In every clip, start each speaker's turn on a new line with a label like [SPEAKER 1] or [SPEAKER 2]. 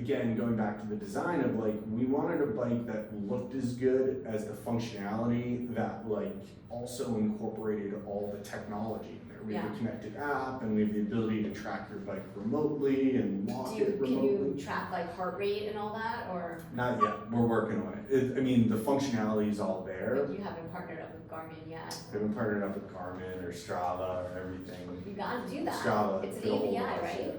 [SPEAKER 1] again, going back to the design of like, we wanted a bike that looked as good as the functionality that like also incorporated all the technology in there. We have a connected app, and we have the ability to track your bike remotely and lock it remotely.
[SPEAKER 2] Can you track like heart rate and all that, or?
[SPEAKER 1] Not yet. We're working on it. I mean, the functionality is all there.
[SPEAKER 2] But you haven't partnered up with Garmin yet.
[SPEAKER 1] We haven't partnered up with Garmin or Strava or everything.
[SPEAKER 2] You gotta do that.
[SPEAKER 1] Strava.
[SPEAKER 2] It's an API, right?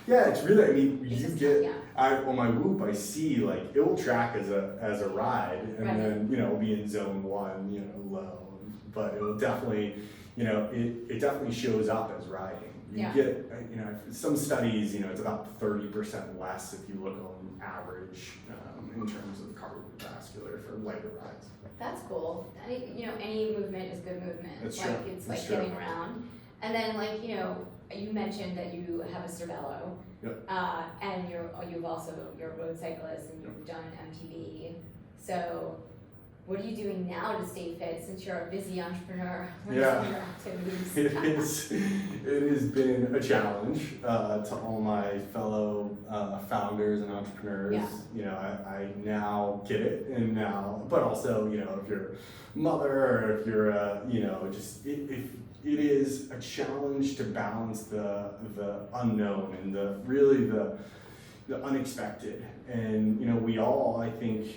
[SPEAKER 1] Yeah, it's really. I mean,
[SPEAKER 2] It's
[SPEAKER 1] you
[SPEAKER 2] just,
[SPEAKER 1] get. On my Whoop, I see like it will track as a ride, and then it'll be in zone 1, low. But it will definitely, it definitely shows up as riding. You get, some studies, it's about 30% less if you look on average in terms of cardiovascular for lighter rides.
[SPEAKER 2] That's cool. Any movement is good movement.
[SPEAKER 1] That's
[SPEAKER 2] like
[SPEAKER 1] true.
[SPEAKER 2] It's like getting around. And then you mentioned that you have a Cervelo.
[SPEAKER 1] Yep.
[SPEAKER 2] And you're a road cyclist, and you've done MTB. So what are you doing now to stay fit, since you're a busy entrepreneur? What are some of your activities?
[SPEAKER 1] It has been a challenge to all my fellow founders and entrepreneurs. I now get it, and but also, if you're a mother, or if you're if it is a challenge to balance the unknown and the unexpected. And we all, I think,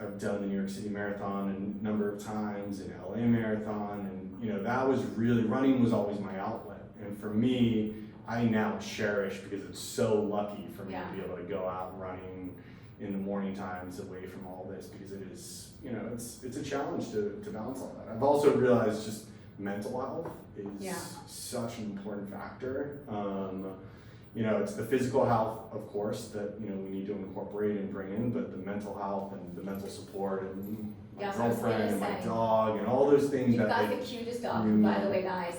[SPEAKER 1] I've done the New York City Marathon a number of times, and LA Marathon, and that was really, running was always my outlet. And for me, I now cherish, because it's so lucky for me to be able to go out running in the morning times away from all this, because it is, it's a challenge to balance all that. I've also realized just mental health is such an important factor. It's the physical health, of course, that we need to incorporate and bring in, but the mental health and the mental support, and my girlfriend and my dog and all those things.
[SPEAKER 2] You've got the cutest dog, by the way, guys.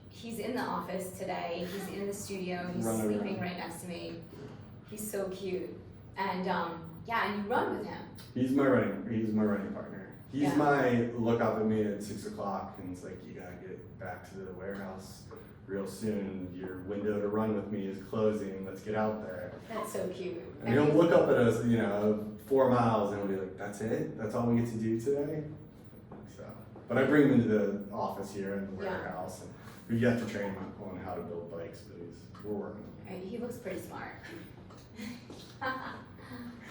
[SPEAKER 2] He's in the office today. He's in the studio. He's sleeping right next to me. He's so cute, and and you run with him. He's my
[SPEAKER 1] running partner. He's my look up at me at 6 o'clock, and it's like, you gotta get back to the warehouse real soon. Your window to run with me is closing. Let's get out there.
[SPEAKER 2] That's so cute.
[SPEAKER 1] And he'll look up at us, 4 miles, and he'll be like, "That's it? That's all we get to do today?" So, but I bring him into the office here in the warehouse, and we've yet to train him on how to build bikes, but we're working on it.
[SPEAKER 2] He looks pretty smart.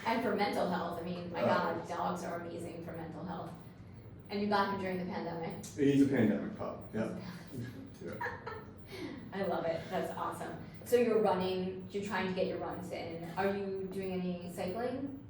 [SPEAKER 2] And for mental health, my God, dogs are amazing for mental health. And you got him during the pandemic.
[SPEAKER 1] He's a pandemic pup. Yeah.
[SPEAKER 2] I love it. That's awesome. So you're running. You're trying to get your runs in. Are you doing any cycling?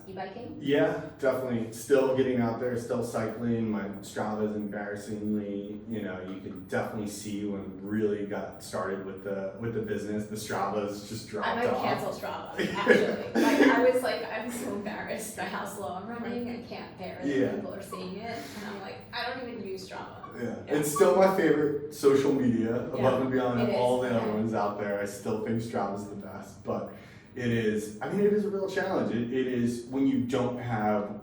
[SPEAKER 2] E-biking?
[SPEAKER 1] Yeah, definitely. Still getting out there, still cycling. My Strava is embarrassingly, you can definitely see when really got started with the business. The Strava's just dropped off.
[SPEAKER 2] I might cancel Strava, actually. I'm so embarrassed by how slow I'm running. I can't bear that people are seeing it. And I'm like, I don't even use Strava.
[SPEAKER 1] Yeah. It's still my favorite social media, above and beyond all the other ones out there. I still think Strava's the best, but it is a real challenge. It is when you don't have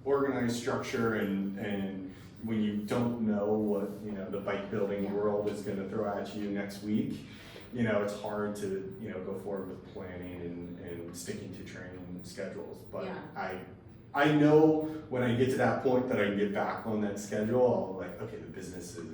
[SPEAKER 1] organized structure, and when you don't know what the bike building world is going to throw at you next week. It's hard to go forward with planning and sticking to training schedules. But I know when I get to that point that I can get back on that schedule. I'll okay, the business is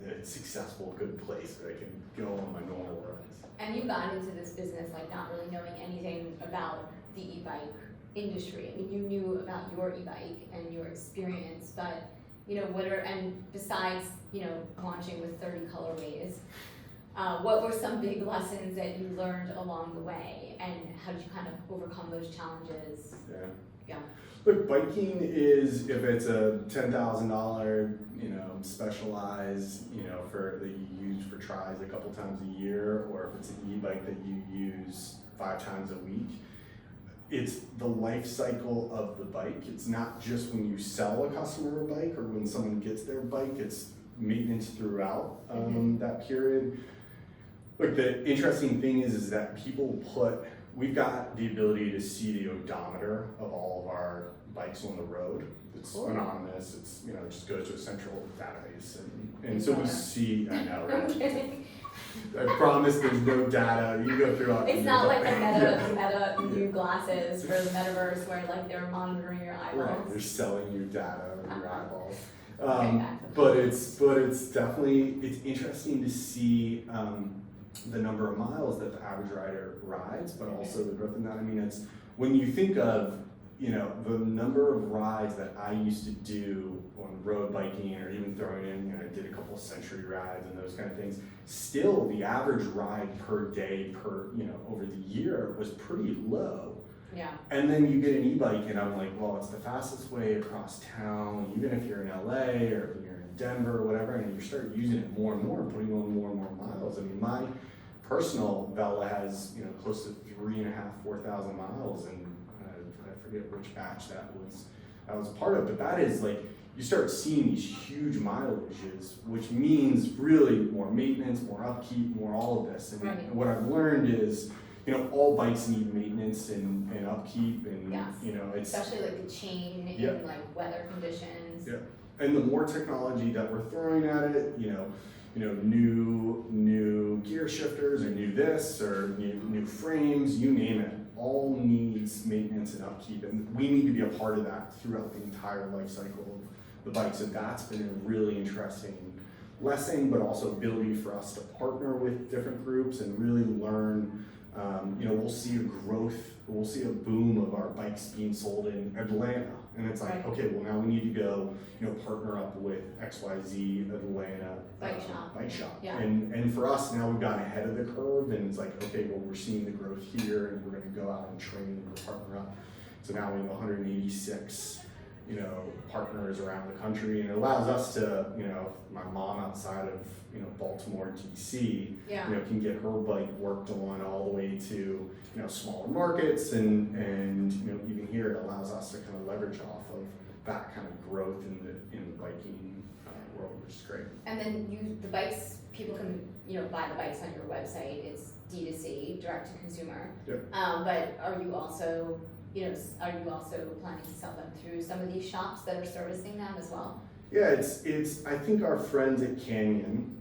[SPEAKER 1] a successful, good place where I can go on my normal runs. And
[SPEAKER 2] you got into this business not really knowing anything about the e-bike industry. You knew about your e-bike and your experience, but besides launching with 30 colorways, what were some big lessons that you learned along the way, and how did you kind of overcome those challenges? Yeah.
[SPEAKER 1] Look, biking is, if it's a $10,000, specialized, that you use for tries a couple times a year, or if it's an e-bike that you use 5 times a week, it's the life cycle of the bike. It's not just when you sell a customer a bike or when someone gets their bike, it's maintenance throughout that period. Look, the interesting thing is that we've got the ability to see the odometer of all of our bikes on the road. It's anonymous. It's it just goes to a central database, and so we see. I know, right? I promise there's no data. You go through
[SPEAKER 2] It's not like the
[SPEAKER 1] yeah.
[SPEAKER 2] meta new glasses for the metaverse where like they're monitoring your eyeballs.
[SPEAKER 1] Right, they're selling you data of your eyeballs.
[SPEAKER 2] Okay,
[SPEAKER 1] But it's definitely, it's interesting to see the number of miles that the average rider rides, but also the growth in that. I mean, it's when you think of, you know, the number of rides that I used to do on road biking, or even throwing in, you know, I did a couple of century rides and those kind of things. Still, the average ride per day, you know, over the year was pretty low.
[SPEAKER 2] Yeah.
[SPEAKER 1] And then you get an e-bike, and I'm like, well, it's the fastest way across town, even if you're in LA or if you're in Denver or whatever, and you start using it more and more, putting on more and more miles. I mean, my personal Vela has, you know, close to 3,500, 4,000 miles, and I forget which batch that was part of, but that is like, you start seeing these huge mileages, which means really more maintenance, more upkeep, more all of this. And
[SPEAKER 2] right.
[SPEAKER 1] what I've learned is, you know, all bikes need maintenance and upkeep, and
[SPEAKER 2] yes.
[SPEAKER 1] you know, it's
[SPEAKER 2] especially like the chain
[SPEAKER 1] yeah.
[SPEAKER 2] in like weather conditions.
[SPEAKER 1] Yeah, and the more technology that we're throwing at it, you know, new gear shifters, or new this, or new frames, you name it, all needs maintenance and upkeep, and we need to be a part of that throughout the entire life cycle of the bike. So that's been a really interesting lesson, but also ability for us to partner with different groups and really learn. You know, we'll see a growth, we'll see a boom of our bikes being sold in Atlanta, and it's like,
[SPEAKER 2] right.
[SPEAKER 1] okay, well now we need to go, you know, partner up with XYZ Atlanta
[SPEAKER 2] bike
[SPEAKER 1] shop.
[SPEAKER 2] Yeah.
[SPEAKER 1] And for us now, we've gotten ahead of the curve, and it's like, okay, well we're seeing the growth here, and we're going to go out and train and partner up. So now we have 186, you know, partners around the country, and it allows us to, you know, my mom outside of, you know, Baltimore, DC,
[SPEAKER 2] yeah.
[SPEAKER 1] you know, can get her bike worked on all the way to, you know, smaller markets, and you know, even here it allows us to kind of leverage off of that kind of growth in the biking world, which is great.
[SPEAKER 2] And then the bikes, people can, you know, buy the bikes on your website. It's D2C, direct to consumer.
[SPEAKER 1] Yep.
[SPEAKER 2] But are you also planning to sell them through some of these shops that are servicing them as well?
[SPEAKER 1] Yeah, it's. I think our friends at Canyon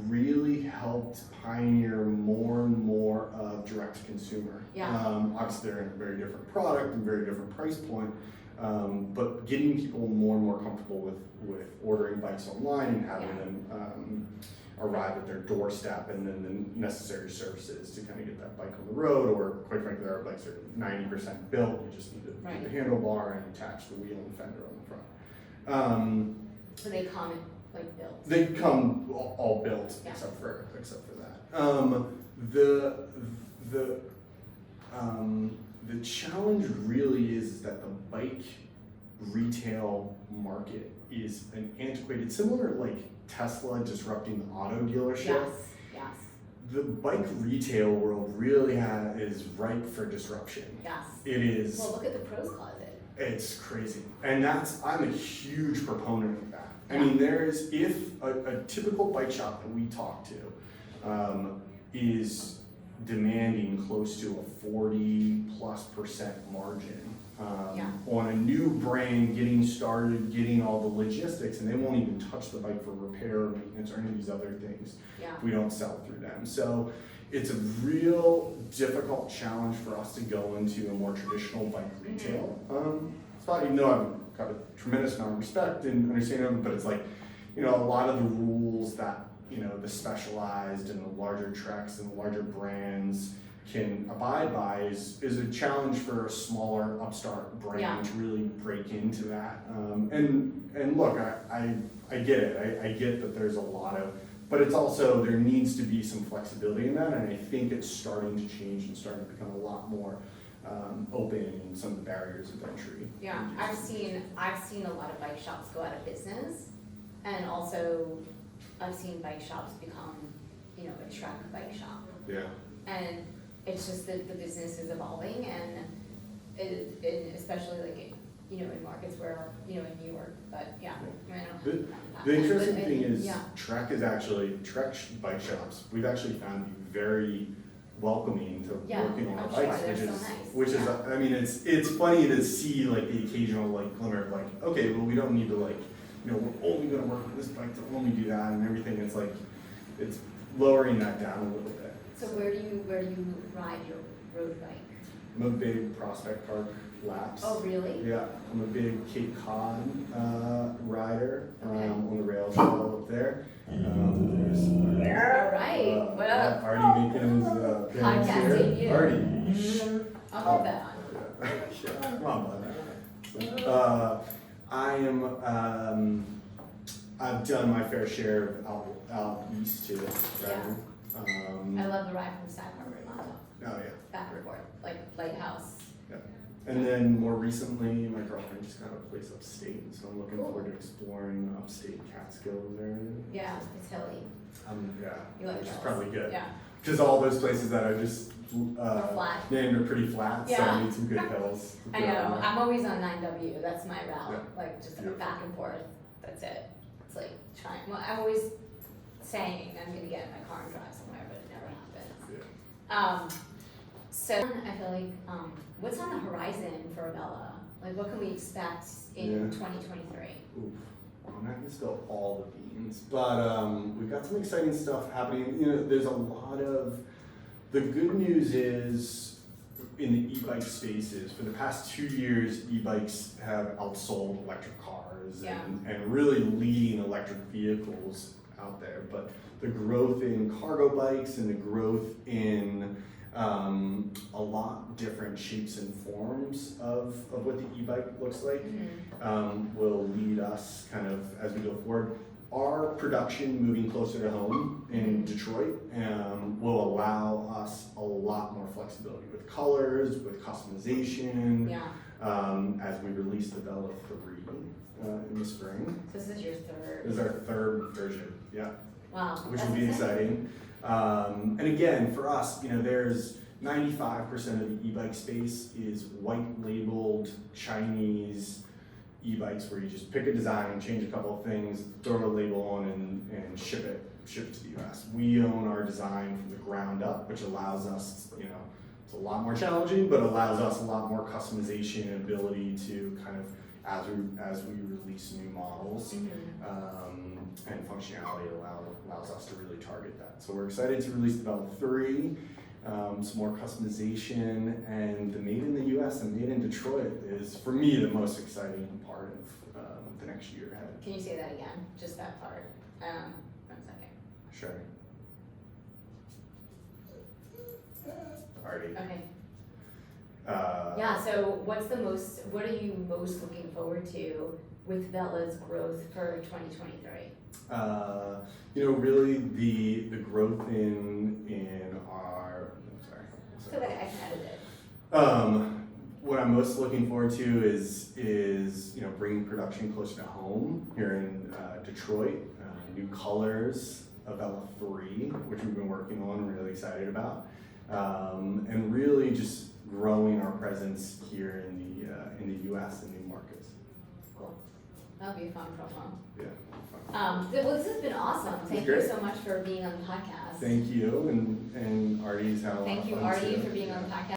[SPEAKER 1] really helped pioneer more and more of direct to consumer.
[SPEAKER 2] Yeah.
[SPEAKER 1] Obviously, they're in a very different product and very different price point, but getting people more and more comfortable with ordering bikes online and having
[SPEAKER 2] yeah.
[SPEAKER 1] them arrive at their doorstep, and then the necessary services to kind of get that bike on the road. Or quite frankly, our bikes are 90% built. You just need to
[SPEAKER 2] right.
[SPEAKER 1] do the handlebar and attach the wheel and fender on the front.
[SPEAKER 2] So they come like built.
[SPEAKER 1] They come all built,
[SPEAKER 2] yeah.
[SPEAKER 1] except for that. The challenge really is that the bike retail market is an antiquated, similar like Tesla disrupting the auto dealership.
[SPEAKER 2] Yes. Yes.
[SPEAKER 1] The bike retail world really is ripe for disruption.
[SPEAKER 2] Yes.
[SPEAKER 1] It is.
[SPEAKER 2] Well, look at the pros closet.
[SPEAKER 1] It's crazy, and I'm a huge proponent of that.
[SPEAKER 2] Yeah.
[SPEAKER 1] I mean, if a typical bike shop that we talk to is demanding close to a 40+% margin
[SPEAKER 2] yeah.
[SPEAKER 1] on a new brand getting started, getting all the logistics, and they won't even touch the bike for repair or maintenance or any of these other things.
[SPEAKER 2] Yeah.
[SPEAKER 1] We don't sell through them. So it's a real difficult challenge for us to go into a more traditional bike retail spot, even though I've got a tremendous amount of respect and understanding of it, but it's like, you know, a lot of the rules that, you know, the Specialized and the larger treks and the larger brands can abide by is a challenge for a smaller upstart brand
[SPEAKER 2] yeah.
[SPEAKER 1] to really break into that. And look, I get it. I get that there's a lot of, but it's also, there needs to be some flexibility in that, and I think it's starting to change and starting to become a lot more open in some of the barriers of entry.
[SPEAKER 2] Yeah, I've seen a lot of bike shops go out of business, and also I've seen bike shops become, you know, a truck bike shop.
[SPEAKER 1] Yeah.
[SPEAKER 2] And it's just that the business is evolving, and it especially like, you know, in markets where, you know, in New York, but yeah. I mean, I don't
[SPEAKER 1] The interesting thing is,
[SPEAKER 2] yeah.
[SPEAKER 1] Trek bike shops, we've actually found to be very welcoming to
[SPEAKER 2] yeah,
[SPEAKER 1] working on
[SPEAKER 2] I'm
[SPEAKER 1] bikes,
[SPEAKER 2] sure,
[SPEAKER 1] which
[SPEAKER 2] they're
[SPEAKER 1] is,
[SPEAKER 2] so nice.
[SPEAKER 1] which
[SPEAKER 2] yeah.
[SPEAKER 1] is, I mean, it's funny to see like the occasional like glimmer of like, okay, well we don't need to like, you know, we're only gonna work with this bike to only do that and everything. It's like, lowering that down a little bit.
[SPEAKER 2] So where do you ride your road bike?
[SPEAKER 1] I'm a big Prospect Park laps.
[SPEAKER 2] Oh, really?
[SPEAKER 1] Yeah, I'm a big Cape Cod rider
[SPEAKER 2] Okay.
[SPEAKER 1] on the rail trail up there. There's
[SPEAKER 2] All right. What up?
[SPEAKER 1] Artie making his appearance
[SPEAKER 2] Podcast
[SPEAKER 1] here.
[SPEAKER 2] debut.
[SPEAKER 1] Artie.
[SPEAKER 2] I'll put that on.
[SPEAKER 1] Yeah, come on, bud. I am. I've done my fair share of out east too. Right?
[SPEAKER 2] I love the ride from Sag Harbor to Montauk.
[SPEAKER 1] Oh yeah.
[SPEAKER 2] Back and forth, like Lighthouse.
[SPEAKER 1] Yeah. And then more recently, my girlfriend just got a place upstate, so I'm looking
[SPEAKER 2] Cool.
[SPEAKER 1] forward to exploring upstate Catskills area.
[SPEAKER 2] Yeah, it's hilly.
[SPEAKER 1] Yeah,
[SPEAKER 2] You like
[SPEAKER 1] which is
[SPEAKER 2] hills.
[SPEAKER 1] probably good.
[SPEAKER 2] Yeah.
[SPEAKER 1] Because all those places that I just
[SPEAKER 2] flat.
[SPEAKER 1] named are pretty flat, so
[SPEAKER 2] Yeah.
[SPEAKER 1] I need some good hills. to
[SPEAKER 2] I
[SPEAKER 1] go
[SPEAKER 2] know.
[SPEAKER 1] on.
[SPEAKER 2] I'm always on 9W. That's my route.
[SPEAKER 1] Yeah.
[SPEAKER 2] Like just
[SPEAKER 1] Yeah.
[SPEAKER 2] back and forth. That's it. It's like trying. Well, I'm always saying I'm gonna get in my car and drive somewhere, but it never happens.
[SPEAKER 1] Yeah.
[SPEAKER 2] So I feel like what's on the horizon for Vela? Like what can we expect in
[SPEAKER 1] Yeah.
[SPEAKER 2] 2023?
[SPEAKER 1] Oof. I'm not gonna spill all the beans, but we've got some exciting stuff happening. You know, there's a lot of. The good news is, in the e-bike spaces, for the past 2 years, e-bikes have outsold electric cars
[SPEAKER 2] Yeah.
[SPEAKER 1] and really leading electric vehicles out there. But the growth in cargo bikes and the growth in a lot different shapes and forms of what the e-bike looks like will lead us kind of as we go forward. Our production moving closer to home in Detroit will allow us a lot more flexibility with colors, with customization,
[SPEAKER 2] Yeah.
[SPEAKER 1] as we release the Vela 3 in the spring.
[SPEAKER 2] This is your third.
[SPEAKER 1] This is our third version, yeah,
[SPEAKER 2] Wow.
[SPEAKER 1] which
[SPEAKER 2] that's
[SPEAKER 1] will be exciting. And again, for us, you know, there's 95% of the e-bike space is white labeled Chinese e-bikes where you just pick a design, change a couple of things, throw a label on and ship it to the US. We own our design from the ground up, which allows us, you know, it's a lot more challenging, but allows us a lot more customization and ability to kind of, as we release new models, and functionality allows us to really target that. So we're excited to release the Vela 3, some more customization, and the Made in the US and Made in Detroit is, for me, the most exciting part of the next year ahead.
[SPEAKER 2] Can you say that again? Just that part. 1 second.
[SPEAKER 1] Sure. Artie.
[SPEAKER 2] Okay.
[SPEAKER 1] Yeah.
[SPEAKER 2] So what are you most looking forward to with Vela's growth for 2023?
[SPEAKER 1] You know, really the growth in our.
[SPEAKER 2] So that I can edit it.
[SPEAKER 1] What I'm most looking forward to is you know, bringing production closer to home here in Detroit. New colors of Vela 3, which we've been working on, and really excited about, and really just growing our presence here in the U.S. and new markets.
[SPEAKER 2] Cool. That'll be a fun promo.
[SPEAKER 1] Yeah.
[SPEAKER 2] Well, this has been awesome. Thank you
[SPEAKER 1] great.
[SPEAKER 2] so much for being on the podcast.
[SPEAKER 1] Thank you, and Artie's had a lot of
[SPEAKER 2] Thank you,
[SPEAKER 1] fun
[SPEAKER 2] Artie,
[SPEAKER 1] too.
[SPEAKER 2] for being on the podcast.